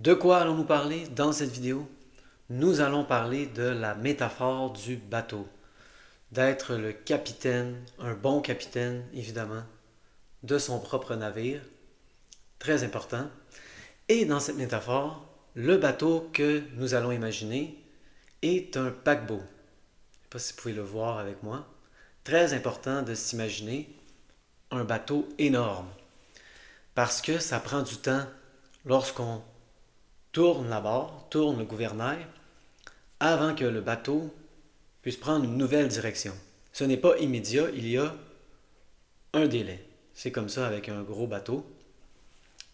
De quoi allons-nous parler dans cette vidéo? Nous allons parler de la métaphore du bateau, d'être le capitaine, un bon capitaine évidemment, de son propre navire, très important. Et dans cette métaphore, le bateau que nous allons imaginer est un paquebot. Je ne sais pas si vous pouvez le voir avec moi. Très important de s'imaginer un bateau énorme, parce que ça prend du temps lorsqu'on tourne la barre, tourne le gouvernail, avant que le bateau puisse prendre une nouvelle direction. Ce n'est pas immédiat, il y a un délai. C'est comme ça avec un gros bateau,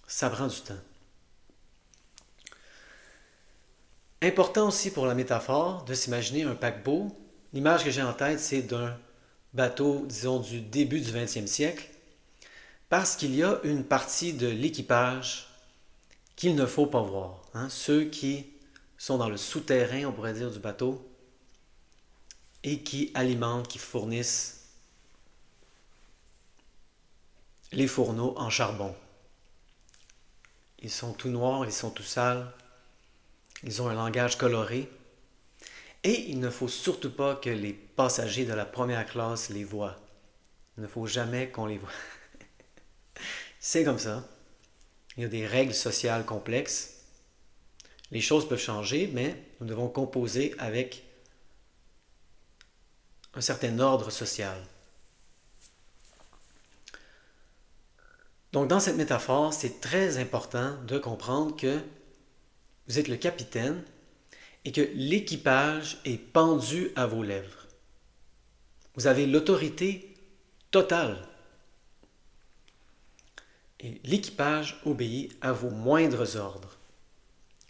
ça prend du temps. Important aussi pour la métaphore de s'imaginer un paquebot. L'image que j'ai en tête, c'est d'un bateau, disons, du début du 20e siècle, parce qu'il y a une partie de l'équipage qu'il ne faut pas voir. Ceux qui sont dans le souterrain, on pourrait dire, du bateau, et qui alimentent, qui fournissent les fourneaux en charbon. Ils sont tout noirs, ils sont tout sales, ils ont un langage coloré, et il ne faut surtout pas que les passagers de la première classe les voient. Il ne faut jamais qu'on les voie. C'est comme ça. Il y a des règles sociales complexes. Les choses peuvent changer, mais nous devons composer avec un certain ordre social. Donc dans cette métaphore, c'est très important de comprendre que vous êtes le capitaine et que l'équipage est pendu à vos lèvres. Vous avez l'autorité totale. Et l'équipage obéit à vos moindres ordres.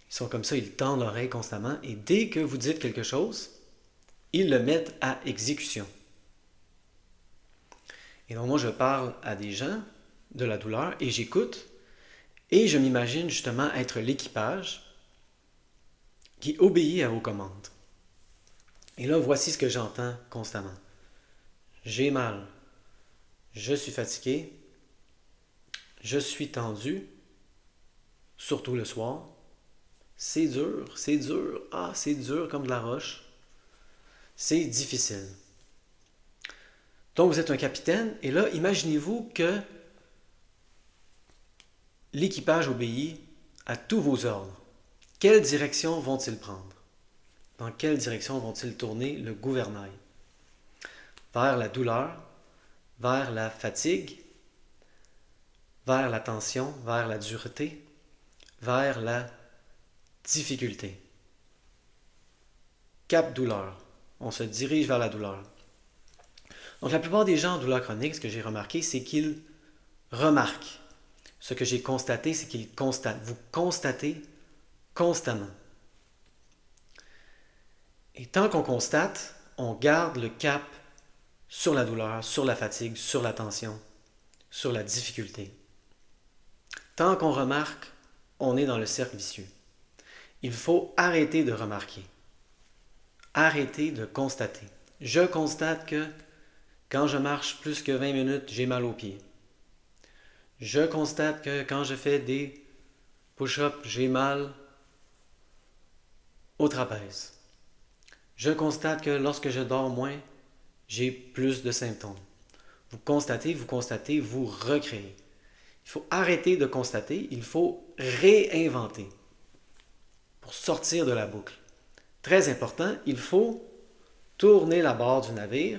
Ils sont comme ça, ils tendent l'oreille constamment et dès que vous dites quelque chose, ils le mettent à exécution. Et donc moi je parle à des gens de la douleur et j'écoute et je m'imagine justement être l'équipage qui obéit à vos commandes. Et là, voici ce que j'entends constamment. J'ai mal. Je suis fatigué. Je suis tendu. Surtout le soir. C'est dur, c'est dur. Ah, c'est dur comme de la roche. C'est difficile. Donc, vous êtes un capitaine et là, imaginez-vous que l'équipage obéit à tous vos ordres. Quelle direction vont-ils prendre? Dans quelle direction vont-ils tourner le gouvernail? Vers la douleur, vers la fatigue, vers la tension, vers la dureté, vers la difficulté. Cap douleur. On se dirige vers la douleur. Donc la plupart des gens en douleur chronique, ce que j'ai remarqué, c'est qu'ils remarquent. Ce que j'ai constaté, c'est qu'ils constatent. Vous constatez constamment. Et tant qu'on constate, on garde le cap sur la douleur, sur la fatigue, sur la tension, sur la difficulté. Tant qu'on remarque, on est dans le cercle vicieux. Il faut arrêter de remarquer. Arrêter de constater. Je constate que quand je marche plus que 20 minutes, j'ai mal aux pieds. Je constate que quand je fais des push-ups, j'ai mal au trapèze. Je constate que lorsque je dors moins, j'ai plus de symptômes. Vous constatez, vous recréez. Il faut arrêter de constater, il faut réinventer pour sortir de la boucle. Très important, il faut tourner la barre du navire,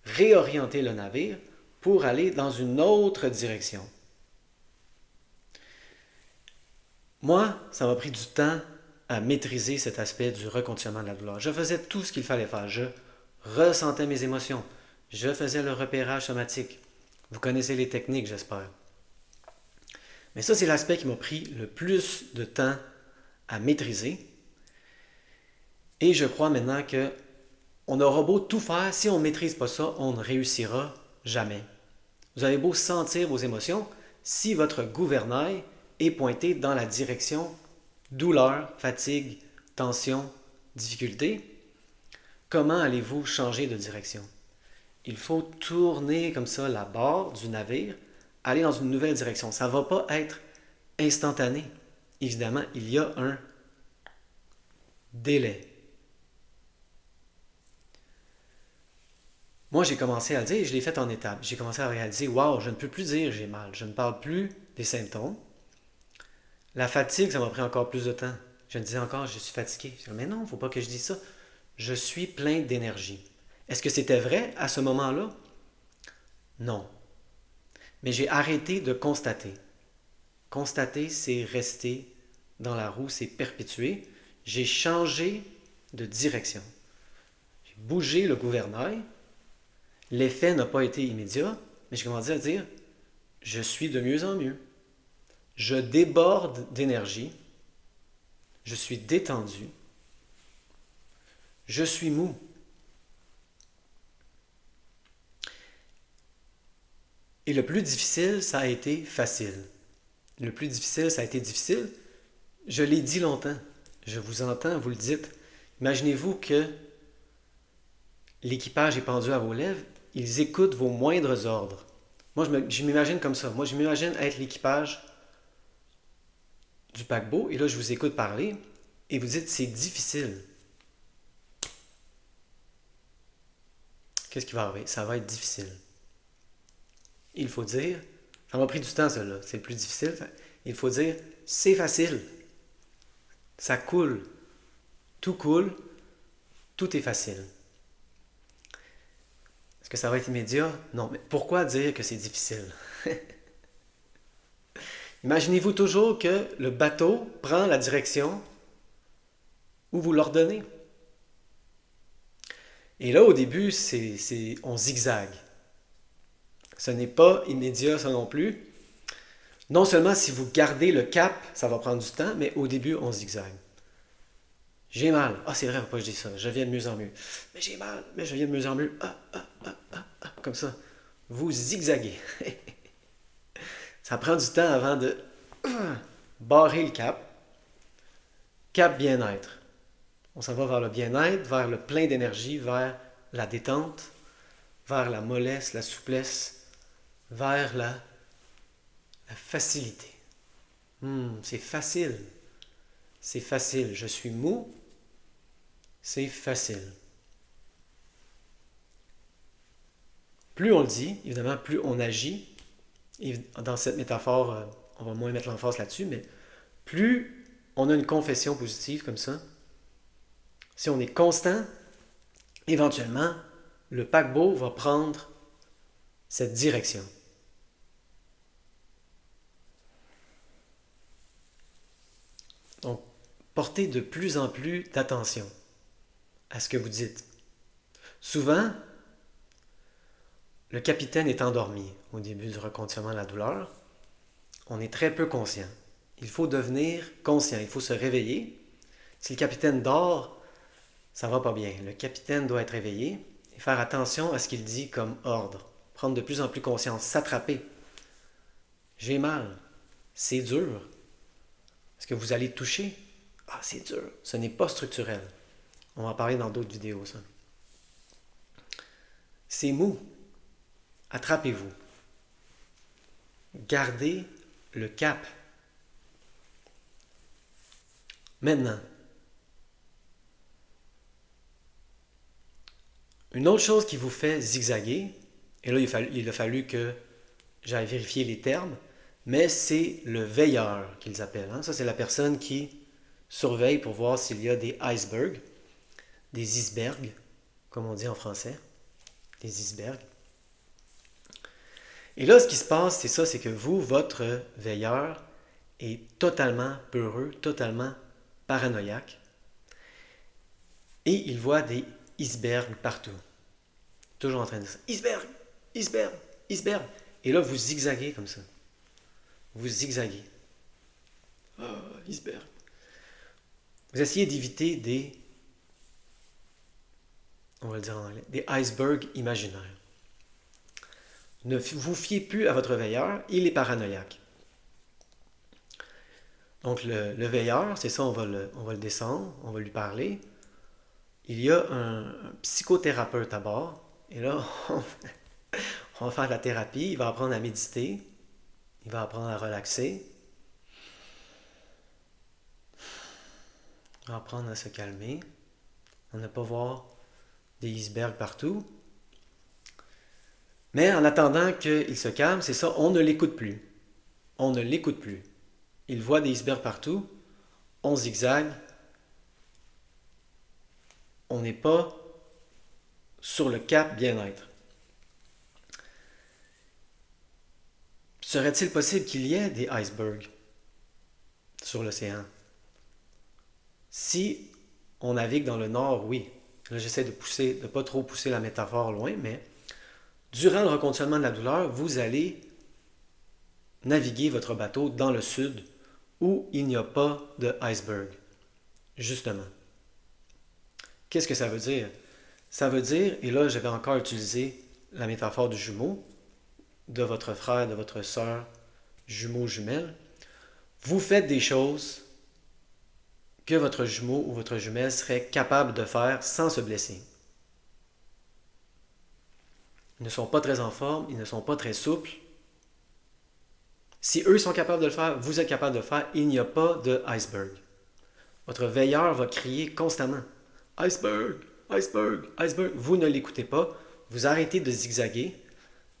réorienter le navire pour aller dans une autre direction. Moi, ça m'a pris du temps à maîtriser cet aspect du reconditionnement de la douleur. Je faisais tout ce qu'il fallait faire. Je ressentais mes émotions. Je faisais le repérage somatique. Vous connaissez les techniques, j'espère. Mais ça, c'est l'aspect qui m'a pris le plus de temps à maîtriser. Et je crois maintenant que on aura beau tout faire, si on ne maîtrise pas ça, on ne réussira jamais. Vous avez beau sentir vos émotions, si votre gouvernail est pointé dans la direction douleur, fatigue, tension, difficulté, comment allez-vous changer de direction? Il faut tourner comme ça la barre du navire, aller dans une nouvelle direction. Ça ne va pas être instantané. évidemment, il y a un délai. Moi, j'ai commencé à le dire et je l'ai fait en étapes. J'ai commencé à réaliser, waouh, je ne peux plus dire j'ai mal. Je ne parle plus des symptômes. La fatigue, ça m'a pris encore plus de temps. Je me disais encore, je suis fatigué. Je disais, mais non, il ne faut pas que je dise ça. Je suis plein d'énergie. Est-ce que c'était vrai à ce moment-là? Non. Mais j'ai arrêté de constater. Constater, c'est rester dans la roue, c'est perpétuer. J'ai changé de direction. J'ai bougé le gouvernail. L'effet n'a pas été immédiat, mais j'ai commencé à dire, je suis de mieux en mieux. Je déborde d'énergie. Je suis détendu. Je suis mou. Et le plus difficile, ça a été facile. Le plus difficile, ça a été difficile. Je l'ai dit longtemps. Je vous entends, vous le dites. Imaginez-vous que l'équipage est pendu à vos lèvres. Ils écoutent vos moindres ordres. Moi, je m'imagine comme ça. Moi, je m'imagine être l'équipage du paquebot. Et là, je vous écoute parler. Et vous dites, c'est difficile. Qu'est-ce qui va arriver? Ça va être difficile. Il faut dire, ça m'a pris du temps, ça, là. C'est le plus difficile. Il faut dire, c'est facile. Ça coule. Tout coule. Tout est facile. Est-ce que ça va être immédiat? Non. Mais pourquoi dire que c'est difficile? Imaginez-vous toujours que le bateau prend la direction où vous l'ordonnez. Et là, au début, on zigzague. Ce n'est pas immédiat, ça non plus. Non seulement si vous gardez le cap, ça va prendre du temps, mais au début, on zigzague. J'ai mal. Ah, c'est vrai, faut pas que je dise ça. Je viens de mieux en mieux. Mais j'ai mal, mais je viens de mieux en mieux. Comme ça. Vous zigzaguez. Ça prend du temps avant de barrer le cap. Cap bien-être. On s'en va vers le bien-être, vers le plein d'énergie, vers la détente, vers la mollesse, la souplesse, vers la facilité. C'est facile. C'est facile. Je suis mou. C'est facile. Plus on le dit, évidemment, plus on agit. Et dans cette métaphore, on va moins mettre l'emphase là-dessus, mais plus on a une confession positive comme ça, si on est constant, éventuellement, le paquebot va prendre cette direction. Donc, portez de plus en plus d'attention à ce que vous dites. Souvent, le capitaine est endormi au début du reconditionnement de la douleur. On est très peu conscient. Il faut devenir conscient, il faut se réveiller. Si le capitaine dort, ça va pas bien. Le capitaine doit être réveillé et faire attention à ce qu'il dit comme ordre. Prendre de plus en plus conscience, s'attraper. J'ai mal. C'est dur. Est-ce que vous allez toucher? Ah, c'est dur. Ce n'est pas structurel. On va en parler dans d'autres vidéos, ça. C'est mou. Attrapez-vous. Gardez le cap. Maintenant, une autre chose qui vous fait zigzaguer, et là il a fallu que j'aille vérifier les termes, mais c'est le veilleur qu'ils appellent. Ça, c'est la personne qui surveille pour voir s'il y a des icebergs, des icebergs, comme on dit en français, des icebergs. Et là, ce qui se passe, c'est ça, c'est que vous, votre veilleur, est totalement peureux, totalement paranoïaque, et il voit des icebergs partout. Toujours en train de dire iceberg, iceberg, iceberg. Et là, vous zigzaguez comme ça. Vous zigzaguez. Oh, iceberg. Vous essayez d'éviter on va le dire en anglais, des icebergs imaginaires. Ne vous fiez plus à votre veilleur, il est paranoïaque. Donc le veilleur, c'est ça, on va le descendre, on va lui parler. Il y a un psychothérapeute à bord, et là, on va faire de la thérapie, il va apprendre à méditer, il va apprendre à relaxer. On va apprendre à se calmer. On ne pas voir des icebergs partout. Mais en attendant qu'il se calme, c'est ça, on ne l'écoute plus. On ne l'écoute plus. Il voit des icebergs partout. On zigzague. On n'est pas sur le cap bien-être. Serait-il possible qu'il y ait des icebergs sur l'océan? Si on navigue dans le nord, oui. Là, j'essaie de ne pas trop pousser la métaphore loin, mais durant le reconditionnement de la douleur, vous allez naviguer votre bateau dans le sud où il n'y a pas de iceberg. Justement. Qu'est-ce que ça veut dire? Ça veut dire, et là je vais encore utiliser la métaphore du jumeau, de votre frère, de votre sœur, jumeau, jumelle, vous faites des choses que votre jumeau ou votre jumelle serait capable de faire sans se blesser. Ils ne sont pas très en forme, ils ne sont pas très souples. Si eux sont capables de le faire, vous êtes capable de le faire, il n'y a pas de iceberg. Votre veilleur va crier constamment iceberg, iceberg, iceberg. Vous ne l'écoutez pas, vous arrêtez de zigzaguer,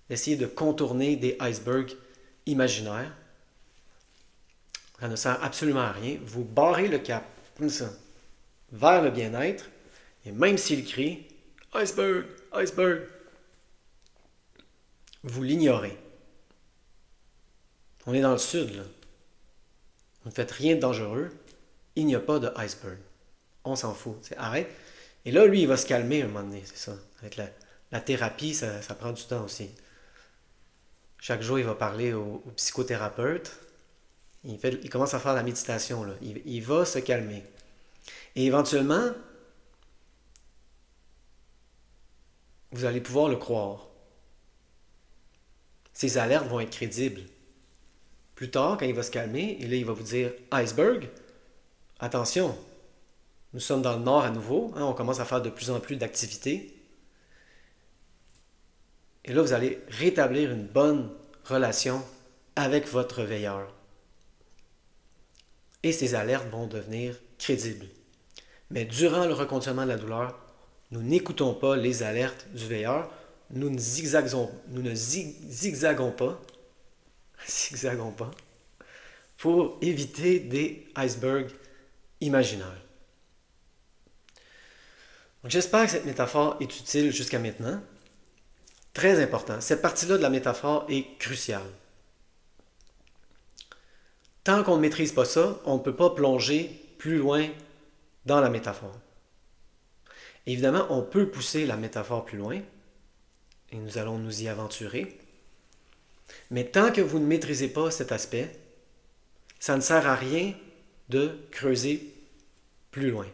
essayez de contourner des icebergs imaginaires. Ça ne sert absolument à rien. Vous barrez le cap, comme ça, vers le bien-être, et même s'il crie iceberg, iceberg, vous l'ignorez. On est dans le sud, là. Vous ne faites rien de dangereux. Il n'y a pas de iceberg. On s'en fout. C'est arrête. Et là, lui, il va se calmer un moment donné, c'est ça. Avec la thérapie, ça prend du temps aussi. Chaque jour, il va parler au psychothérapeute. Il commence à faire la méditation, là. Il va se calmer. Et éventuellement, vous allez pouvoir le croire. Ces alertes vont être crédibles. Plus tard, quand il va se calmer, et là, il va vous dire iceberg, attention, nous sommes dans le nord à nouveau, hein, on commence à faire de plus en plus d'activités. Et là, vous allez rétablir une bonne relation avec votre veilleur. Et ces alertes vont devenir crédibles. Mais durant le reconditionnement de la douleur, nous n'écoutons pas les alertes du veilleur, nous ne zigzagons pas zigzagons pas pour éviter des icebergs imaginaires. Donc, j'espère que cette métaphore est utile jusqu'à maintenant. Très important. Cette partie-là de la métaphore est cruciale. Tant qu'on ne maîtrise pas ça, on ne peut pas plonger plus loin dans la métaphore. Évidemment, on peut pousser la métaphore plus loin, et nous allons nous y aventurer. Mais tant que vous ne maîtrisez pas cet aspect, ça ne sert à rien de creuser plus loin.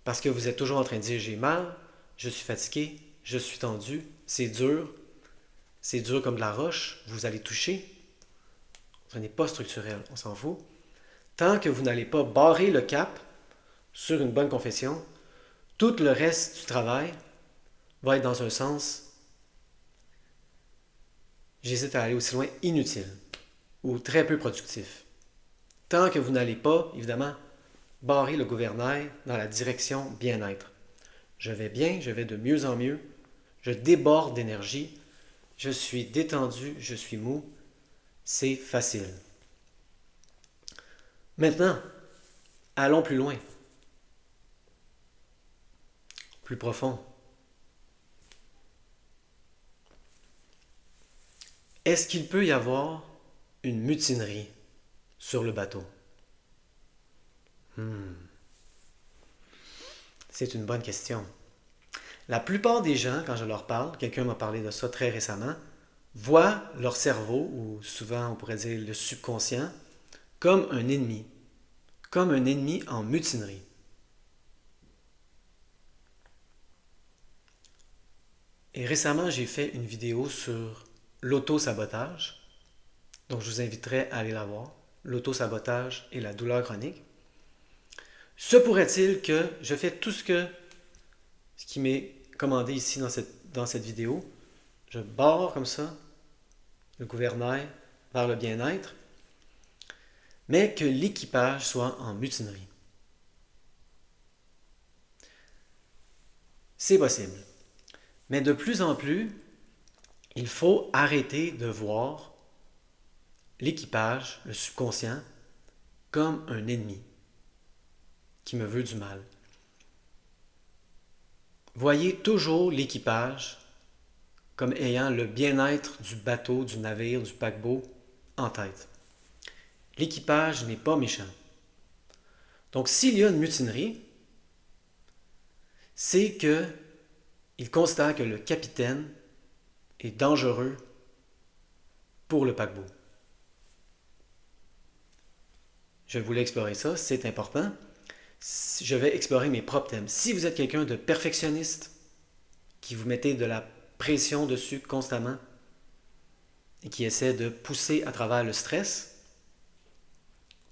Parce que vous êtes toujours en train de dire j'ai mal, je suis fatigué, je suis tendu, c'est dur comme de la roche, vous allez toucher. Ce n'est pas structurel, on s'en fout. Tant que vous n'allez pas barrer le cap sur une bonne confession, tout le reste du travail va être dans un sens, j'hésite à aller aussi loin, inutile ou très peu productif. Tant que vous n'allez pas, évidemment, barrer le gouvernail dans la direction bien-être. Je vais bien, je vais de mieux en mieux, je déborde d'énergie, je suis détendu, je suis mou, c'est facile. Maintenant, allons plus loin, plus profond. Est-ce qu'il peut y avoir une mutinerie sur le bateau? C'est une bonne question. La plupart des gens, quand je leur parle, quelqu'un m'a parlé de ça très récemment, voient leur cerveau, ou souvent on pourrait dire le subconscient, comme un ennemi en mutinerie. Et récemment, j'ai fait une vidéo sur l'auto-sabotage, donc je vous inviterai à aller la voir, l'auto-sabotage et la douleur chronique. Se pourrait-il que je fais tout ce qui m'est commandé ici dans cette vidéo, je barre comme ça le gouvernail vers le bien-être, mais que l'équipage soit en mutinerie. C'est possible. Mais de plus en plus, il faut arrêter de voir l'équipage, le subconscient, comme un ennemi qui me veut du mal. Voyez toujours l'équipage comme ayant le bien-être du bateau, du navire, du paquebot en tête. L'équipage n'est pas méchant. Donc s'il y a une mutinerie, c'est que il considère que le capitaine est dangereux pour le paquebot. Je voulais explorer ça, c'est important. Je vais explorer mes propres thèmes. Si vous êtes quelqu'un de perfectionniste, qui vous mettez de la pression dessus constamment et qui essaie de pousser à travers le stress,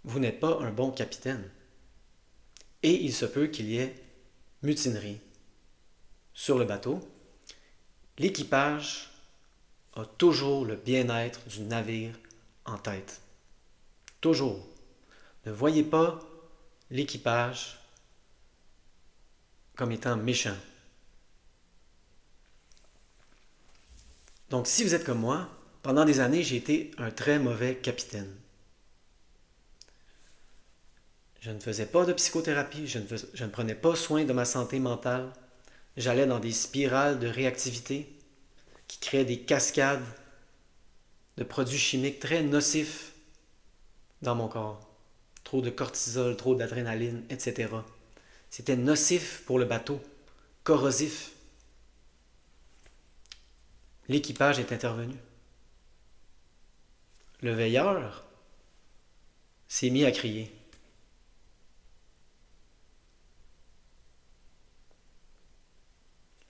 vous n'êtes pas un bon capitaine. Et il se peut qu'il y ait mutinerie sur le bateau. L'équipage a toujours le bien-être du navire en tête. Toujours. Ne voyez pas l'équipage comme étant méchant. Donc, si vous êtes comme moi, pendant des années, j'ai été un très mauvais capitaine. Je ne faisais pas de psychothérapie, je ne prenais pas soin de ma santé mentale. J'allais dans des spirales de réactivité qui créaient des cascades de produits chimiques très nocifs dans mon corps. Trop de cortisol, trop d'adrénaline, etc. C'était nocif pour le bateau, corrosif. L'équipage est intervenu. Le veilleur s'est mis à crier.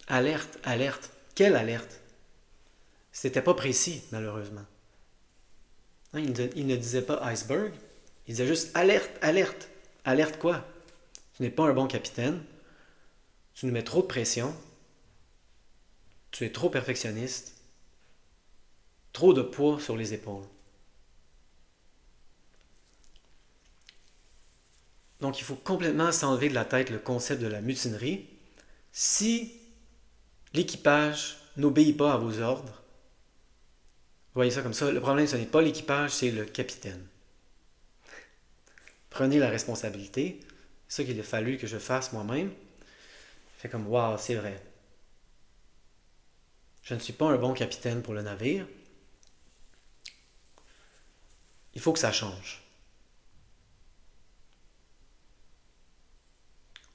Alerte, alerte. Quelle alerte? C'était pas précis, malheureusement. Il ne disait pas iceberg, il disait juste alerte, alerte. Alerte quoi? Tu n'es pas un bon capitaine, tu nous mets trop de pression, tu es trop perfectionniste, trop de poids sur les épaules. Donc il faut complètement s'enlever de la tête le concept de la mutinerie. Si l'équipage n'obéit pas à vos ordres, voyez ça comme ça, le problème ce n'est pas l'équipage, c'est le capitaine. Prenez la responsabilité, c'est ça qu'il a fallu que je fasse moi-même. Fait comme, waouh, c'est vrai. Je ne suis pas un bon capitaine pour le navire. Il faut que ça change.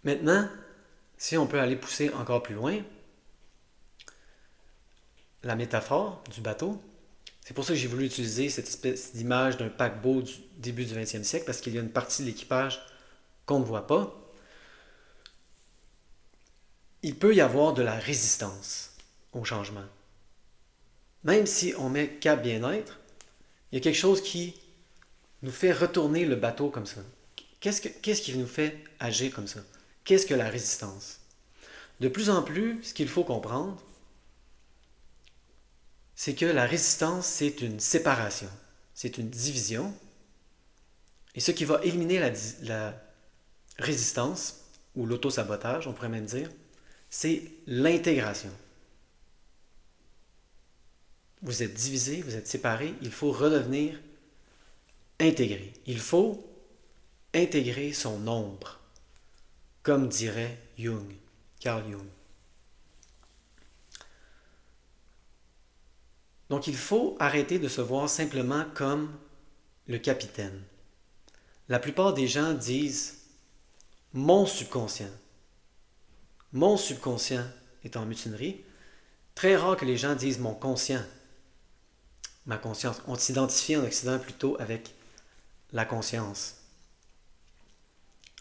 Maintenant, si on peut aller pousser encore plus loin, la métaphore du bateau, c'est pour ça que j'ai voulu utiliser cette espèce d'image d'un paquebot du début du 20e siècle, parce qu'il y a une partie de l'équipage qu'on ne voit pas. Il peut y avoir de la résistance au changement. Même si on met cap bien-être, il y a quelque chose qui nous fait retourner le bateau comme ça. Qu'est-ce qui nous fait agir comme ça? Qu'est-ce que la résistance? De plus en plus, ce qu'il faut comprendre, c'est que la résistance, c'est une séparation, c'est une division. Et ce qui va éliminer la résistance, ou l'auto-sabotage, on pourrait même dire, c'est l'intégration. Vous êtes divisé, vous êtes séparé, il faut redevenir intégré. Il faut intégrer son ombre, comme dirait Jung, Carl Jung. Donc il faut arrêter de se voir simplement comme le capitaine. La plupart des gens disent mon subconscient. Mon subconscient est en mutinerie. Très rare que les gens disent mon conscient, ma conscience. On s'identifie en Occident plutôt avec la conscience.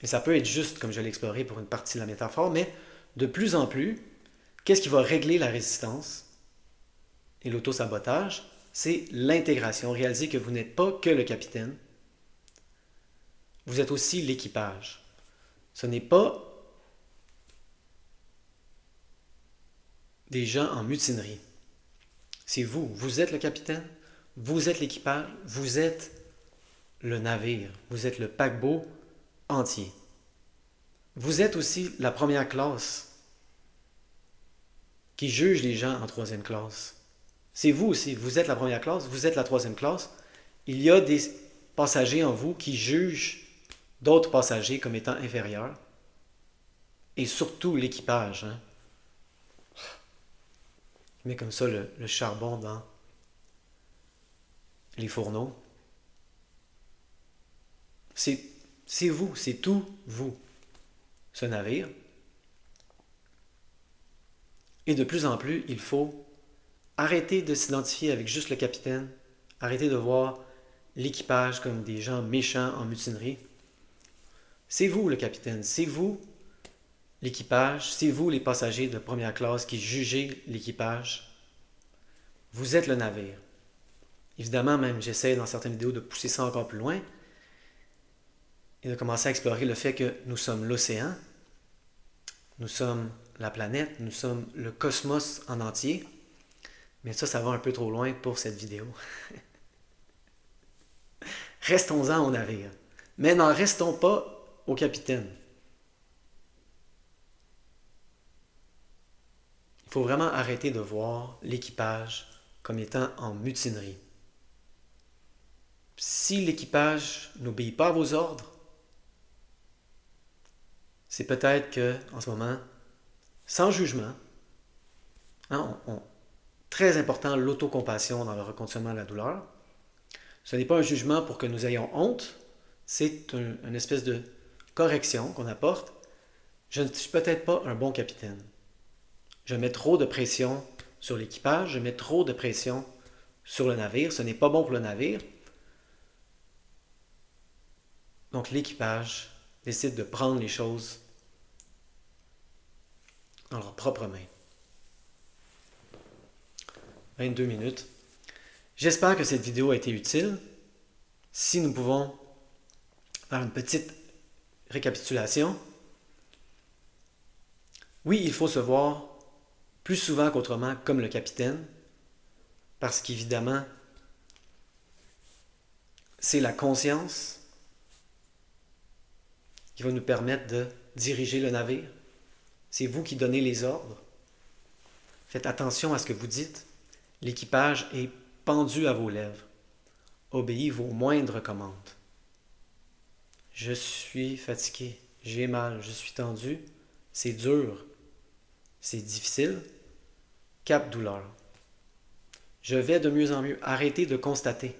Et ça peut être juste, comme je l'ai exploré pour une partie de la métaphore, mais de plus en plus, qu'est-ce qui va régler la résistance et l'auto-sabotage? C'est l'intégration. Réaliser que vous n'êtes pas que le capitaine, vous êtes aussi l'équipage. Ce n'est pas des gens en mutinerie. C'est vous. Vous êtes le capitaine, vous êtes l'équipage, vous êtes le navire. Vous êtes le paquebot entier. Vous êtes aussi la première classe qui juge les gens en troisième classe. C'est vous aussi. Vous êtes la première classe, vous êtes la troisième classe. Il y a des passagers en vous qui jugent d'autres passagers comme étant inférieurs. Et surtout l'équipage. Hein. Il met comme ça le charbon dans les fourneaux. C'est vous, c'est tout vous, ce navire. Et de plus en plus, il faut arrêter de s'identifier avec juste le capitaine, arrêter de voir l'équipage comme des gens méchants en mutinerie. C'est vous le capitaine, c'est vous l'équipage, c'est vous les passagers de première classe qui jugez l'équipage. Vous êtes le navire. Évidemment, même j'essaie dans certaines vidéos de pousser ça encore plus loin et de commencer à explorer le fait que nous sommes l'océan, nous sommes la planète, nous sommes le cosmos en entier. Mais ça va un peu trop loin pour cette vidéo. Restons-en au navire. Mais n'en restons pas au capitaine. Il faut vraiment arrêter de voir l'équipage comme étant en mutinerie. Si l'équipage n'obéit pas à vos ordres, c'est peut-être que, en ce moment, sans jugement, hein, très important l'autocompassion dans le reconditionnement de la douleur. Ce n'est pas un jugement pour que nous ayons honte, c'est une espèce de correction qu'on apporte. Je ne suis peut-être pas un bon capitaine. Je mets trop de pression sur l'équipage, je mets trop de pression sur le navire, ce n'est pas bon pour le navire. Donc l'équipage décide de prendre les choses dans leurs propres mains. 22 minutes. J'espère que cette vidéo a été utile. Si nous pouvons faire une petite récapitulation. Oui, il faut se voir plus souvent qu'autrement comme le capitaine, parce qu'évidemment, c'est la conscience qui va nous permettre de diriger le navire. C'est vous qui donnez les ordres. Faites attention à ce que vous dites. L'équipage est pendu à vos lèvres. Obéissez vos moindres commandes. Je suis fatigué, j'ai mal, je suis tendu, c'est dur, c'est difficile. Cap douleur. Je vais de mieux en mieux. Arrêtez de constater.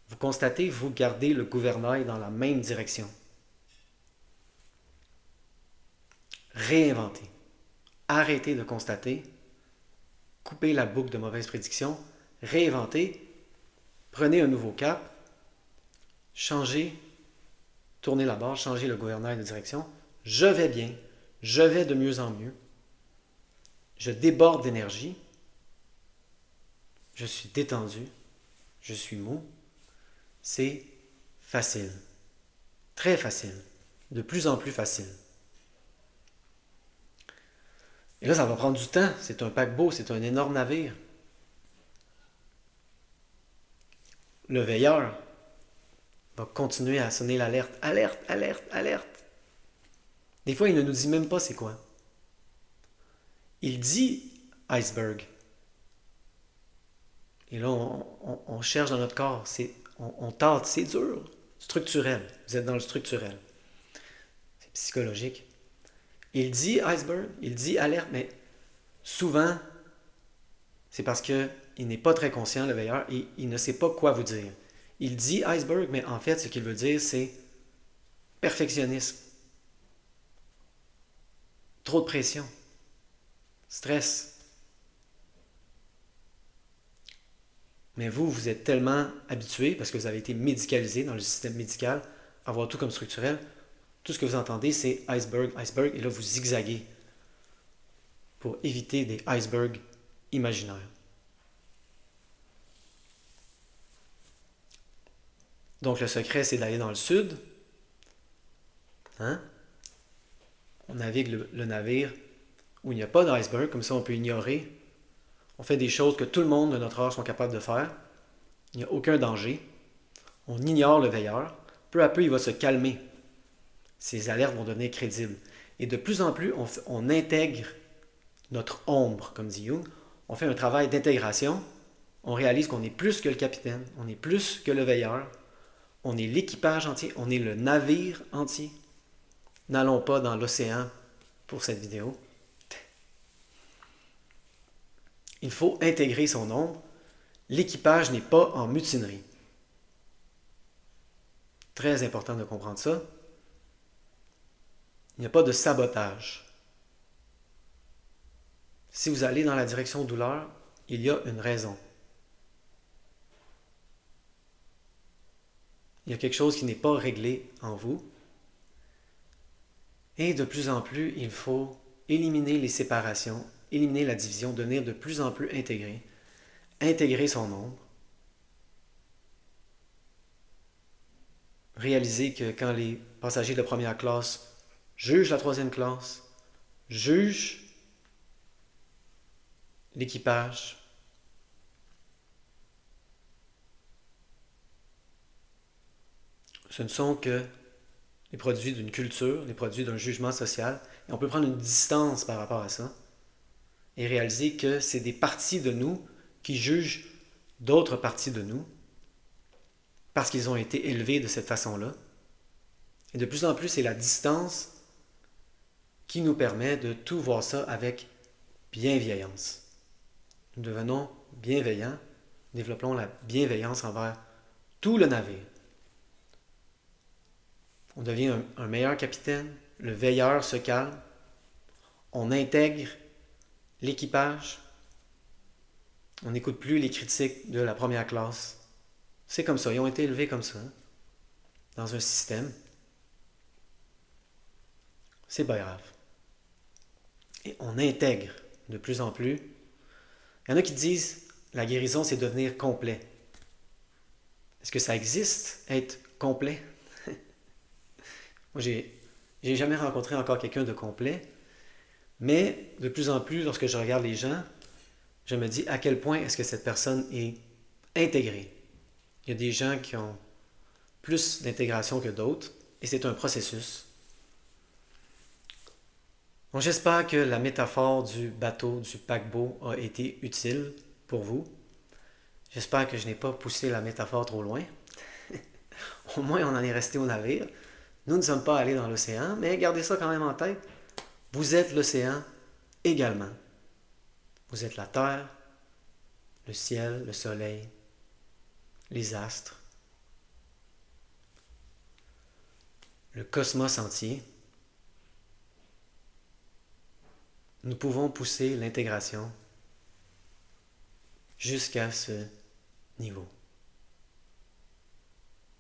Vous constatez, vous gardez le gouvernail dans la même direction. Réinventez. Arrêtez de constater. Coupez la boucle de mauvaises prédictions. Réinventez. Prenez un nouveau cap. Changez. Tournez la barre. Changez le gouvernail de direction. Je vais bien. Je vais de mieux en mieux. Je déborde d'énergie. Je suis détendu. Je suis mou. C'est facile. Très facile. De plus en plus facile. Et là, ça va prendre du temps. C'est un paquebot, c'est un énorme navire. Le veilleur va continuer à sonner l'alerte. Alerte, alerte, alerte. Des fois, il ne nous dit même pas c'est quoi. Il dit iceberg. Et là, on cherche dans notre corps. On tâte, c'est dur. Structurel. Vous êtes dans le structurel. C'est psychologique. Il dit iceberg, il dit alerte, mais souvent, c'est parce qu'il n'est pas très conscient, le veilleur, et il ne sait pas quoi vous dire. Il dit iceberg, mais en fait, ce qu'il veut dire, c'est perfectionnisme. Trop de pression. Stress. Mais vous êtes tellement habitué, parce que vous avez été médicalisé dans le système médical, à voir tout comme structurel. Tout ce que vous entendez, c'est iceberg, iceberg, et là, vous zigzaguez pour éviter des icebergs imaginaires. Donc, le secret, c'est d'aller dans le sud. Hein? On navigue le navire où il n'y a pas d'iceberg, comme ça, on peut ignorer. On fait des choses que tout le monde de notre âge sont capables de faire. Il n'y a aucun danger. on ignore le veilleur, peu à peu il va se calmer. Ces alertes vont devenir crédibles. Et de plus en plus, on intègre notre ombre, comme dit Jung. On fait un travail d'intégration. On réalise qu'on est plus que le capitaine, on est plus que le veilleur, on est l'équipage entier, on est le navire entier. N'allons pas dans l'océan pour cette vidéo. Il faut intégrer son ombre. L'équipage n'est pas en mutinerie. Très important de comprendre ça. Il n'y a pas de sabotage. Si vous allez dans la direction douleur, il y a une raison. Il y a quelque chose qui n'est pas réglé en vous. Et de plus en plus, il faut éliminer les séparations, éliminer la division, devenir de plus en plus intégré. Intégrer son ombre. Réaliser que quand les passagers de première classe jugent la troisième classe, jugent l'équipage, ce ne sont que les produits d'une culture, les produits d'un jugement social, et on peut prendre une distance par rapport à ça et réaliser que c'est des parties de nous qui jugent d'autres parties de nous parce qu'ils ont été élevés de cette façon-là. Et de plus en plus, c'est la distance qui nous permet de tout voir ça avec bienveillance. Nous devenons bienveillants, développons la bienveillance envers tout le navire. On devient un meilleur capitaine, le veilleur se calme, on intègre l'équipage, on n'écoute plus les critiques de la première classe. C'est comme ça, ils ont été élevés comme ça, dans un système. C'est pas grave. Et on intègre de plus en plus. Il y en a qui disent, la guérison, c'est devenir complet. Est-ce que ça existe, être complet? Moi, j'ai jamais rencontré encore quelqu'un de complet, mais de plus en plus, lorsque je regarde les gens, je me dis à quel point est-ce que cette personne est intégrée. Il y a des gens qui ont plus d'intégration que d'autres, et c'est un processus. Donc j'espère que la métaphore du bateau, du paquebot a été utile pour vous. J'espère que je n'ai pas poussé la métaphore trop loin. Au moins, on en est resté au navire. Nous ne sommes pas allés dans l'océan, mais gardez ça quand même en tête. Vous êtes l'océan également. Vous êtes la terre, le ciel, le soleil, les astres, le cosmos entier. Nous pouvons pousser l'intégration jusqu'à ce niveau.